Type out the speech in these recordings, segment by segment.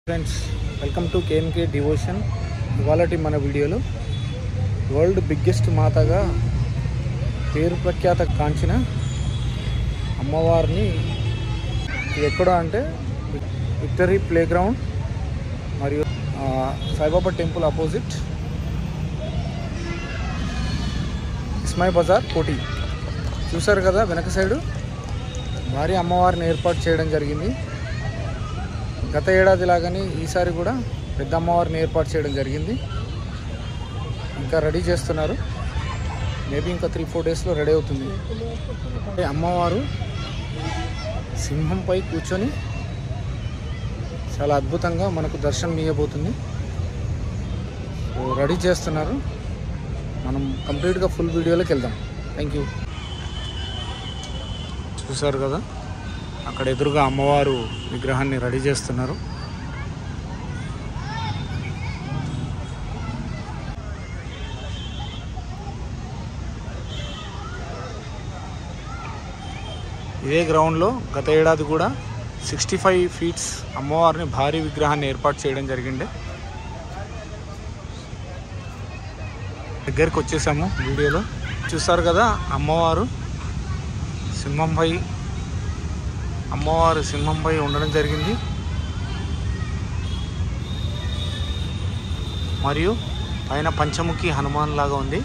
Friends, welcome to KMK devotion. ఇవాళటి మన వీడియోలో వరల్డ్ బిగ్గెస్ట్ మాతగా పేరు ప్రఖ్యాత కాంచిన అమ్మవారిని ఇది ఎక్కడ అంటే విక్టరీ ప్లే గ్రౌండ్ మరియు సాయిబాబా టెంపుల్ ఆపోజిట్ ఇస్మాయి బజార్ కోటి. చూసారు కదా, వెనక సైడు భారీ అమ్మవారిని ఏర్పాటు చేయడం జరిగింది. గత ఏడాది లాగానే ఈసారి కూడా పెద్ద అమ్మవారిని ఏర్పాటు చేయడం జరిగింది. ఇంకా రెడీ చేస్తున్నారు. మేబీ ఇంకా 3-4 డేస్లో రెడీ అవుతుంది. అమ్మవారు సింహంపై కూర్చొని చాలా అద్భుతంగా మనకు దర్శనం ఇవ్వబోతుంది. రెడీ చేస్తున్నారు. మనం కంప్లీట్గా ఫుల్ వీడియోలోకి వెళ్దాం. Thank you. చూసారు కదా, అక్కడ ఎదురుగా అమ్మవారు విగ్రహాన్ని రెడీ చేస్తున్నారు. ఇదే గ్రౌండ్లో గత ఏడాది కూడా 65 ఫీట్స్ అమ్మవారిని భారీ విగ్రహాన్ని ఏర్పాటు చేయడం జరిగింది. దగ్గరికి వచ్చేసాము. వీడియోలో చూస్తారు కదా, అమ్మవారు సింహంపై ఉండడం జరిగింది. మరియు పైన పంచముఖి హనుమాన్ లాగా ఉంది.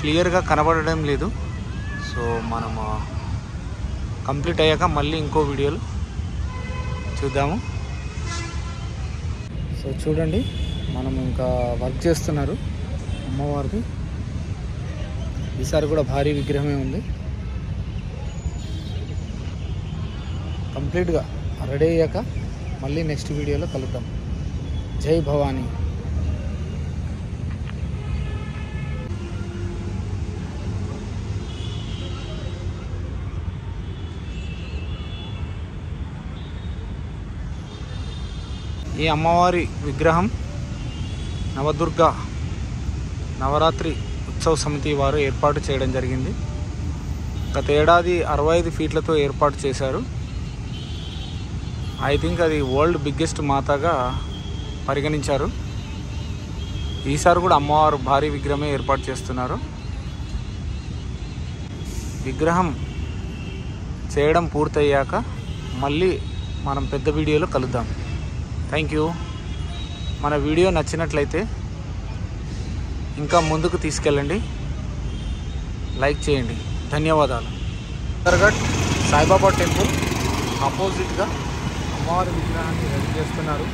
క్లియర్గా కనబడడం లేదు. సో మనము కంప్లీట్ అయ్యాక మళ్ళీ ఇంకో వీడియోలో చూద్దాము. సో చూడండి, మనం ఇంకా వర్క్ చేస్తున్నారు అమ్మవారిది. ఈసారి కూడా భారీ విగ్రహమే ఉంది. కంప్లీట్గా రెడీ అయ్యాక మళ్ళీ నెక్స్ట్ వీడియోలో కలుద్దాం. జై భవానీ. ఈ అమ్మవారి విగ్రహం నవదుర్గ నవరాత్రి ఉత్సవ సమితి వారు ఏర్పాటు చేయడం జరిగింది. గత ఏడాది 65 ఫీట్లతో ఏర్పాటు చేశారు. ఐ థింక్ అది వరల్డ్ బిగ్గెస్ట్ మాతగా పరిగణించారు. ఈసారి కూడా అమ్మవారు భారీ విగ్రహమే ఏర్పాటు చేస్తున్నారు. విగ్రహం చేయడం పూర్తయ్యాక మళ్ళీ మనం పెద్ద వీడియోలో కలుద్దాం. Thank you. మన వీడియో నచ్చినట్లయితే ఇంకా ముందుకు తీసుకెళ్ళండి, లైక్ చేయండి. ధన్యవాదాలు. దర్గట్ సాయిబాబా టెంపుల్ ఆపోజిట్గా అమ్మవారి విగ్రహాన్ని రెడీ చేస్తున్నారు.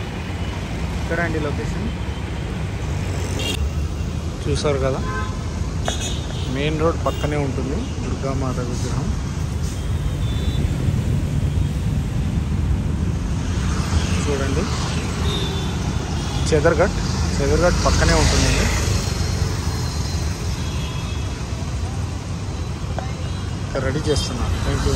ఇక్కడ అండి లొకేషన్. చూసారు కదా, మెయిన్ రోడ్ పక్కనే ఉంటుంది దుర్గామాత విగ్రహం. చూడండి, చెదర్గట్ పక్కనే ఉంటుందండి. రెడీ చేస్తున్నారు. Thank you.